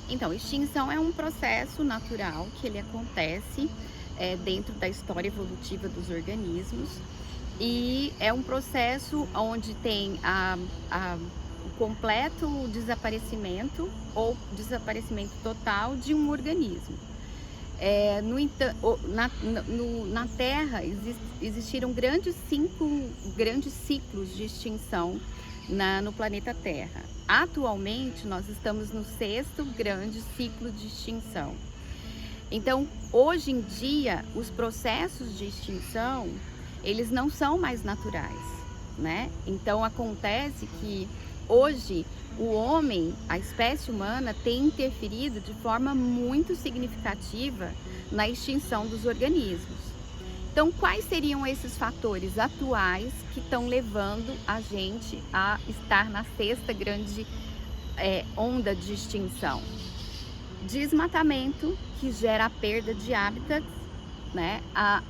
Então, extinção é um processo natural que ele acontece dentro da história evolutiva dos organismos e é um processo onde tem o completo desaparecimento ou desaparecimento total de um organismo. No entanto, na Terra existiram cinco grandes ciclos de extinção no planeta Terra. Atualmente, nós estamos no 6º grande ciclo de extinção. Então, hoje em dia, os processos de extinção, eles não são mais naturais, né? Então, acontece que hoje o homem, a espécie humana, tem interferido de forma muito significativa na extinção dos organismos. Então, quais seriam esses fatores atuais que estão levando a gente a estar na 6ª grande onda de extinção? Desmatamento, que gera a perda de hábitats, né?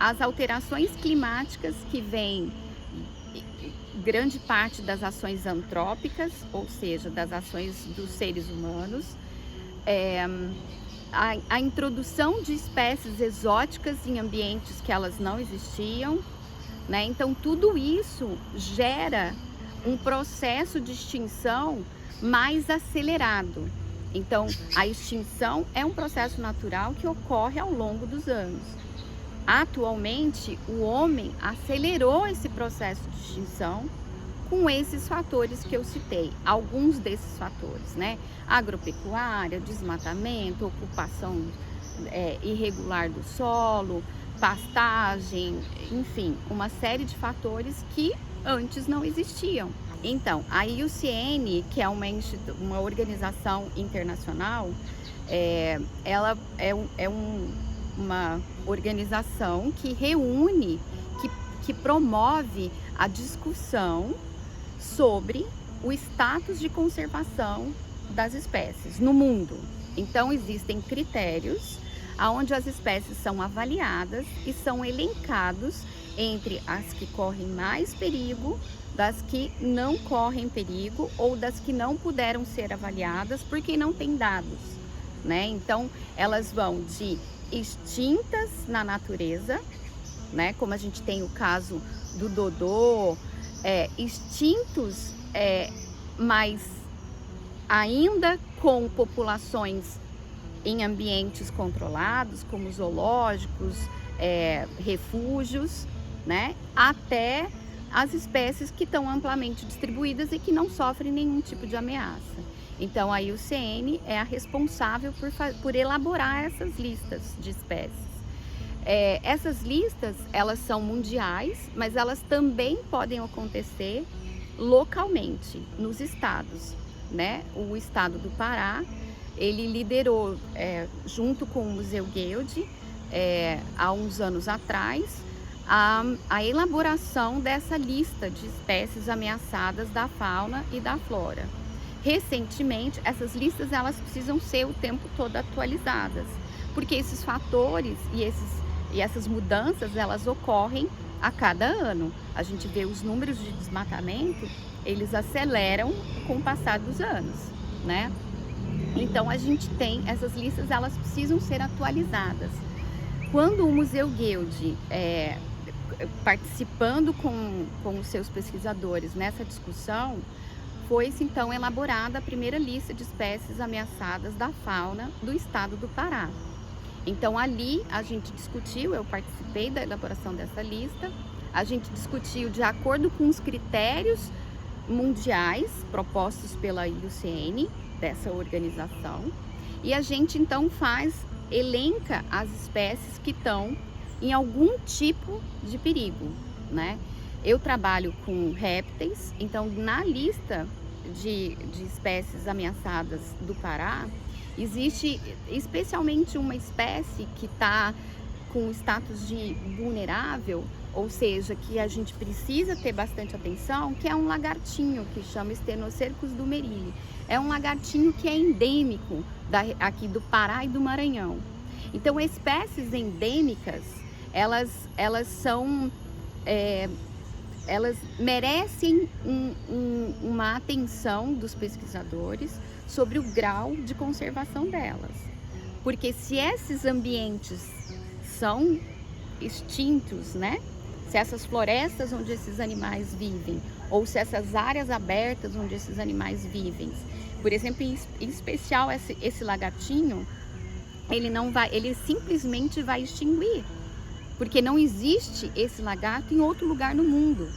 As alterações climáticas, que vêm grande parte das ações antrópicas, ou seja, das ações dos seres humanos, a introdução de espécies exóticas em ambientes que elas não existiam, né? Então, tudo isso gera um processo de extinção mais acelerado. Então, a extinção é um processo natural que ocorre ao longo dos anos. Atualmente, o homem acelerou esse processo de extinção com esses fatores que eu citei, alguns desses fatores, né? Agropecuária, desmatamento, ocupação irregular do solo, pastagem, enfim, uma série de fatores que antes não existiam. Então, a IUCN, que é uma organização internacional, ela é uma organização que reúne, que promove a discussão sobre o status de conservação das espécies no mundo. Então, existem critérios onde as espécies são avaliadas e são elencados entre as que correm mais perigo, das que não correm perigo ou das que não puderam ser avaliadas porque não tem dados, né? Então, elas vão de extintas na natureza, né? Como a gente tem o caso do dodô, extintos, mas ainda com populações em ambientes controlados, como zoológicos, refúgios, né? Até as espécies que estão amplamente distribuídas e que não sofrem nenhum tipo de ameaça. Então, a IUCN é a responsável por elaborar essas listas de espécies. Essas listas, elas são mundiais, mas elas também podem acontecer localmente, nos estados, né? O estado do Pará, ele liderou, junto com o Museu Guild, há uns anos atrás, a elaboração dessa lista de espécies ameaçadas da fauna e da flora. Recentemente, essas listas elas precisam ser o tempo todo atualizadas, porque esses fatores e essas mudanças elas ocorrem a cada ano. A gente vê os números de desmatamento, eles aceleram com o passar dos anos, né? Então a gente tem essas listas, elas precisam ser atualizadas. Quando o Museu Guild, participando com os seus pesquisadores nessa discussão, foi-se então elaborada a primeira lista de espécies ameaçadas da fauna do estado do Pará. Então ali a gente discutiu, eu participei da elaboração dessa lista, a gente discutiu de acordo com os critérios mundiais propostos pela IUCN, dessa organização, e a gente então elenca as espécies que estão em algum tipo de perigo, né? Eu trabalho com répteis, então na lista de espécies ameaçadas do Pará, existe especialmente uma espécie que está com status de vulnerável, ou seja, que a gente precisa ter bastante atenção, que é um lagartinho que chama Stenocercus dumerilii. É um lagartinho que é endêmico aqui do Pará e do Maranhão. Então, espécies endêmicas, elas merecem uma atenção dos pesquisadores, sobre o grau de conservação delas. Porque se esses ambientes são extintos, né? Se essas florestas onde esses animais vivem, ou se essas áreas abertas onde esses animais vivem, por exemplo, em especial esse lagartinho, ele simplesmente vai extinguir, porque não existe esse lagarto em outro lugar no mundo,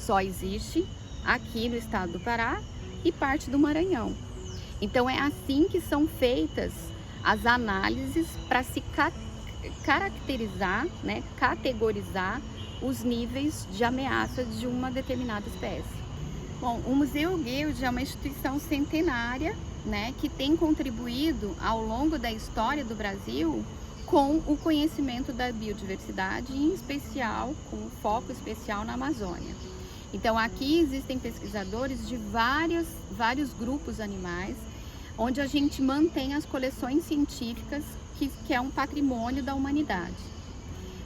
só existe aqui no estado do Pará e parte do Maranhão. Então é assim que são feitas as análises para se caracterizar, né, categorizar os níveis de ameaça de uma determinada espécie. Bom, o Museu Guild é uma instituição centenária, né, que tem contribuído ao longo da história do Brasil com o conhecimento da biodiversidade, em especial, com foco especial na Amazônia. Então aqui existem pesquisadores de vários grupos animais, onde a gente mantém as coleções científicas, que é um patrimônio da humanidade.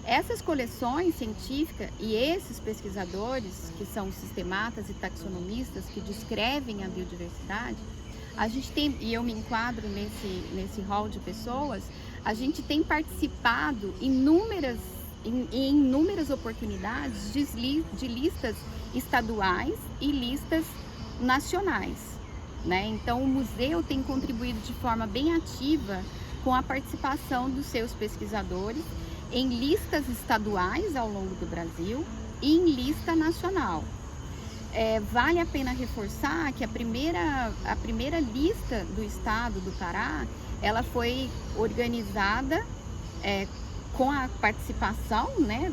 Essas coleções científicas e esses pesquisadores, que são sistematas e taxonomistas que descrevem a biodiversidade, a gente tem, e eu me enquadro nesse hall de pessoas, a gente tem participado em inúmeras oportunidades de listas estaduais e listas nacionais, né? Então o museu tem contribuído de forma bem ativa com a participação dos seus pesquisadores em listas estaduais ao longo do Brasil e em lista nacional. Vale a pena reforçar que a primeira lista do estado do Pará, ela foi organizada com a participação, né,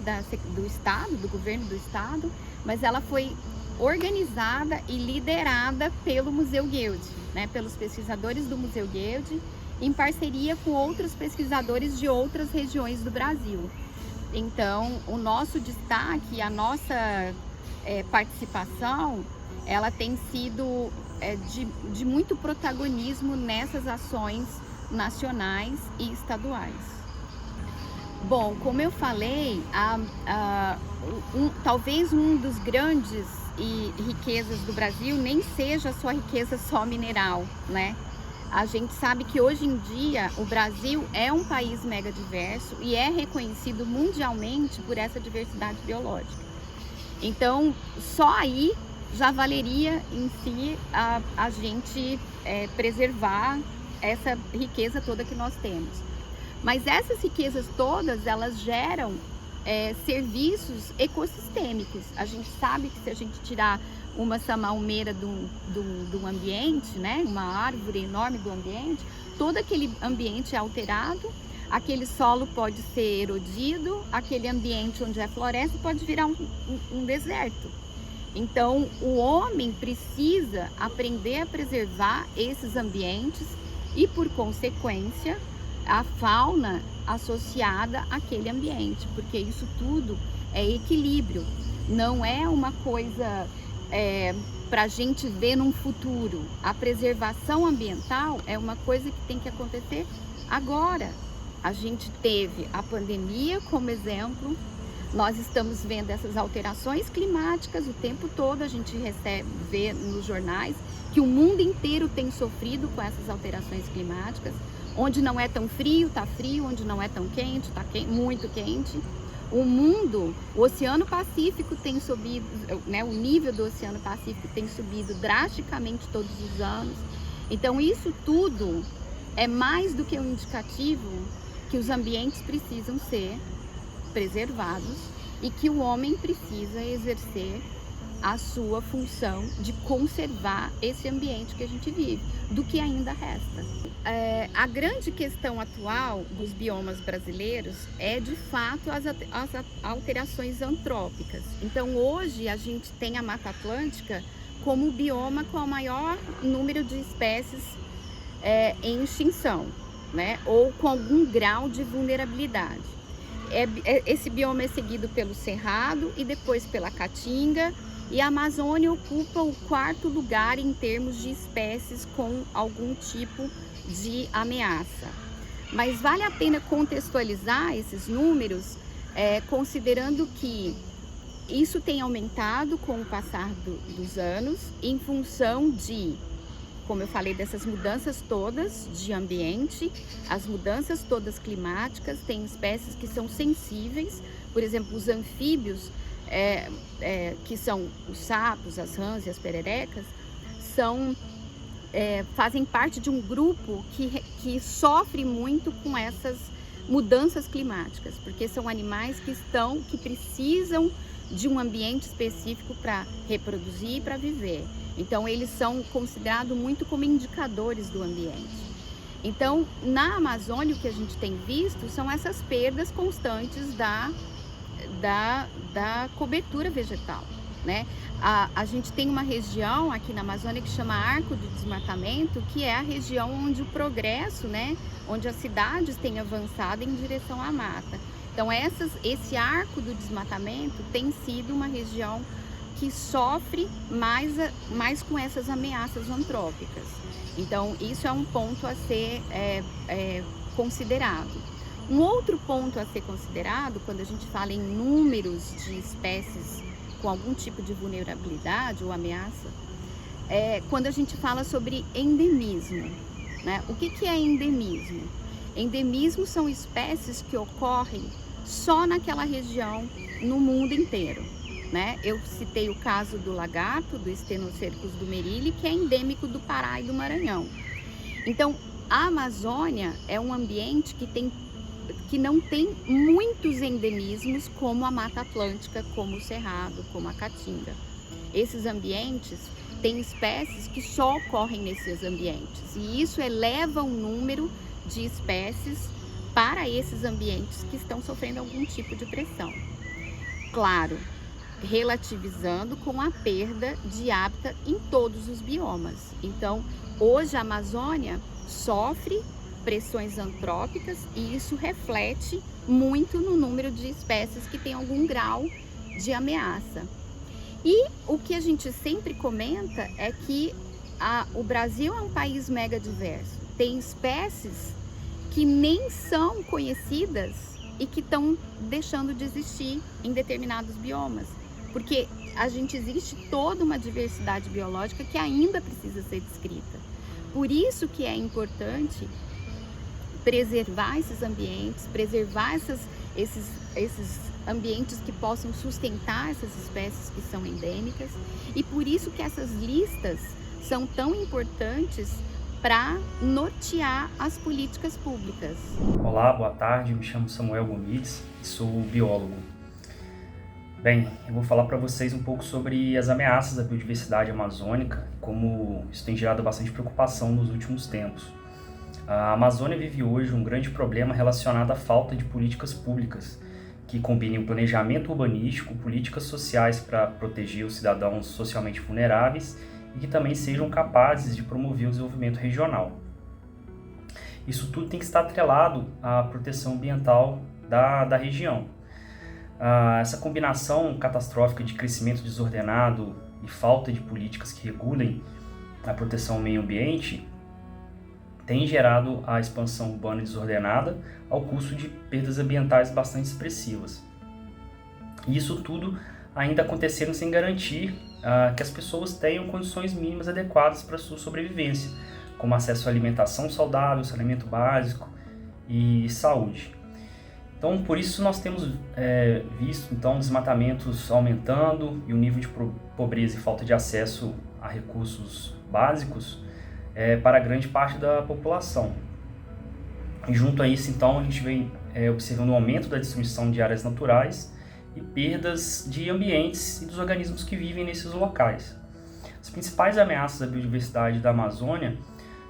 do estado, do governo do estado, mas ela foi organizada e liderada pelo Museu Guild, né, pelos pesquisadores do Museu Guild, em parceria com outros pesquisadores de outras regiões do Brasil. Então, o nosso destaque, a nossa participação, ela tem sido de muito protagonismo nessas ações nacionais e estaduais. Bom, como eu falei, talvez um dos grandes riquezas do Brasil nem seja a sua riqueza só mineral, né? A gente sabe que hoje em dia o Brasil é um país mega diverso e é reconhecido mundialmente por essa diversidade biológica. Então, só aí já valeria em si a gente preservar essa riqueza toda que nós temos. Mas essas riquezas todas, elas geram serviços ecossistêmicos. A gente sabe que se a gente tirar uma samalmeira do ambiente, né, uma árvore enorme do ambiente, todo aquele ambiente é alterado, aquele solo pode ser erodido, aquele ambiente onde é floresta pode virar um deserto. Então, o homem precisa aprender a preservar esses ambientes e, por consequência, a fauna associada àquele ambiente, porque isso tudo é equilíbrio, não é uma coisa para a gente ver num futuro. A preservação ambiental é uma coisa que tem que acontecer agora. A gente teve a pandemia como exemplo, nós estamos vendo essas alterações climáticas o tempo todo, a gente vê nos jornais que o mundo inteiro tem sofrido com essas alterações climáticas. Onde não é tão frio, está frio, onde não é tão quente, está muito quente. O Oceano Pacífico tem subido, né, o nível do Oceano Pacífico tem subido drasticamente todos os anos. Então isso tudo é mais do que um indicativo que os ambientes precisam ser preservados e que o homem precisa exercer a sua função de conservar esse ambiente que a gente vive, do que ainda resta. A grande questão atual dos biomas brasileiros é, de fato, as alterações antrópicas. Então, hoje, a gente tem a Mata Atlântica como o bioma com o maior número de espécies em extinção, né? Ou com algum grau de vulnerabilidade. Esse bioma é seguido pelo Cerrado e depois pela Caatinga, e a Amazônia ocupa o 4º lugar em termos de espécies com algum tipo de ameaça. Mas vale a pena contextualizar esses números, considerando que isso tem aumentado com o passar dos anos em função de como eu falei, dessas mudanças todas de ambiente, as mudanças todas climáticas. Tem espécies que são sensíveis, por exemplo, os anfíbios, que são os sapos, as rãs e as pererecas, fazem parte de um grupo que sofre muito com essas mudanças climáticas, porque são animais que precisam de um ambiente específico para reproduzir e para viver. Então eles são considerados muito como indicadores do ambiente. Então na Amazônia o que a gente tem visto são essas perdas constantes da cobertura vegetal, né? A gente tem uma região aqui na Amazônia que chama Arco do Desmatamento, que é a região onde o progresso, né, onde as cidades têm avançado em direção à mata. Então esse arco do desmatamento tem sido uma região que sofre mais com essas ameaças antrópicas. Então isso é um ponto a ser considerado. Um outro ponto a ser considerado quando a gente fala em números de espécies com algum tipo de vulnerabilidade ou ameaça, quando a gente fala sobre endemismo, né? O que é endemismo? Endemismo são espécies que ocorrem só naquela região, no mundo inteiro, né? Eu citei o caso do lagarto, do Stenocercus dumerili, que é endêmico do Pará e do Maranhão. Então, a Amazônia é um ambiente que não tem muitos endemismos como a Mata Atlântica, como o Cerrado, como a Caatinga. Esses ambientes têm espécies que só ocorrem nesses ambientes, e isso eleva o número de espécies para esses ambientes que estão sofrendo algum tipo de pressão. Claro, relativizando com a perda de hábitat em todos os biomas. Então, hoje a Amazônia sofre pressões antrópicas e isso reflete muito no número de espécies que tem algum grau de ameaça. E o que a gente sempre comenta é que o Brasil é um país mega diverso. Tem espécies que nem são conhecidas e que estão deixando de existir em determinados biomas, porque existe toda uma diversidade biológica que ainda precisa ser descrita. Por isso que é importante preservar esses ambientes, preservar esses ambientes que possam sustentar essas espécies que são endêmicas, e por isso que essas listas são tão importantes para nortear as políticas públicas. Olá, boa tarde, me chamo Samuel Gomides e sou biólogo. Bem, eu vou falar para vocês um pouco sobre as ameaças à biodiversidade amazônica, como isso tem gerado bastante preocupação nos últimos tempos. A Amazônia vive hoje um grande problema relacionado à falta de políticas públicas que combinem o planejamento urbanístico, políticas sociais para proteger os cidadãos socialmente vulneráveis e que também sejam capazes de promover o desenvolvimento regional. Isso tudo tem que estar atrelado à proteção ambiental da região. Essa combinação catastrófica de crescimento desordenado e falta de políticas que regulem a proteção ao meio ambiente tem gerado a expansão urbana desordenada ao custo de perdas ambientais bastante expressivas. E isso tudo ainda acontecendo sem garantir que as pessoas tenham condições mínimas adequadas para a sua sobrevivência, como acesso à alimentação saudável, saneamento básico e saúde. Então, por isso nós temos visto desmatamentos aumentando e o nível de pobreza e falta de acesso a recursos básicos para grande parte da população. E junto a isso, então, a gente vem observando um aumento da destruição de áreas naturais e perdas de ambientes e dos organismos que vivem nesses locais. As principais ameaças à biodiversidade da Amazônia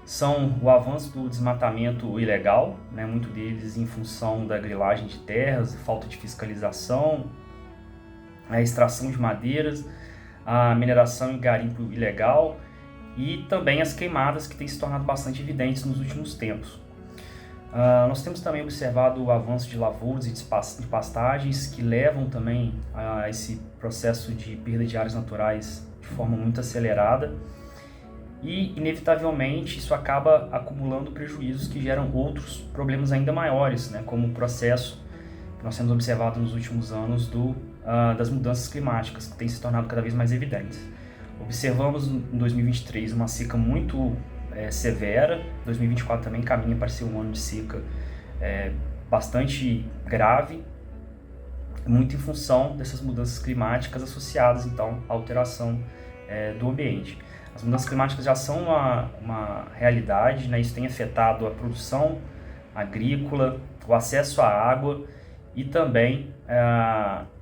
são o avanço do desmatamento ilegal, muito deles em função da grilagem de terras, falta de fiscalização, a extração de madeiras, a mineração e garimpo ilegal e também as queimadas que têm se tornado bastante evidentes nos últimos tempos. Nós temos também observado o avanço de lavouras e de pastagens que levam também a esse processo de perda de áreas naturais de forma muito acelerada e, inevitavelmente, isso acaba acumulando prejuízos que geram outros problemas ainda maiores, como o processo que nós temos observado nos últimos anos das mudanças climáticas, que têm se tornado cada vez mais evidentes. Observamos em 2023 uma seca muito severa, 2024 também caminha para ser um ano de seca bastante grave, muito em função dessas mudanças climáticas associadas, então, à alteração do ambiente. As mudanças climáticas já são uma realidade, né? Isso tem afetado a produção agrícola, o acesso à água e também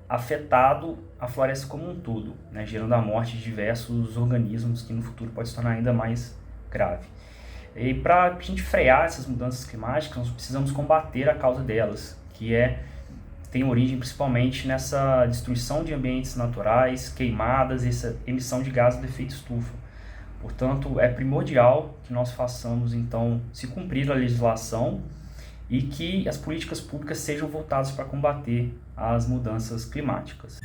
afetado a floresta como um todo, né? Gerando a morte de diversos organismos que no futuro pode se tornar ainda mais grave. E para a gente frear essas mudanças climáticas, nós precisamos combater a causa delas, que tem origem principalmente nessa destruição de ambientes naturais, queimadas e essa emissão de gases do efeito estufa. Portanto, é primordial que nós façamos, então, se cumprir a legislação e que as políticas públicas sejam voltadas para combater as mudanças climáticas.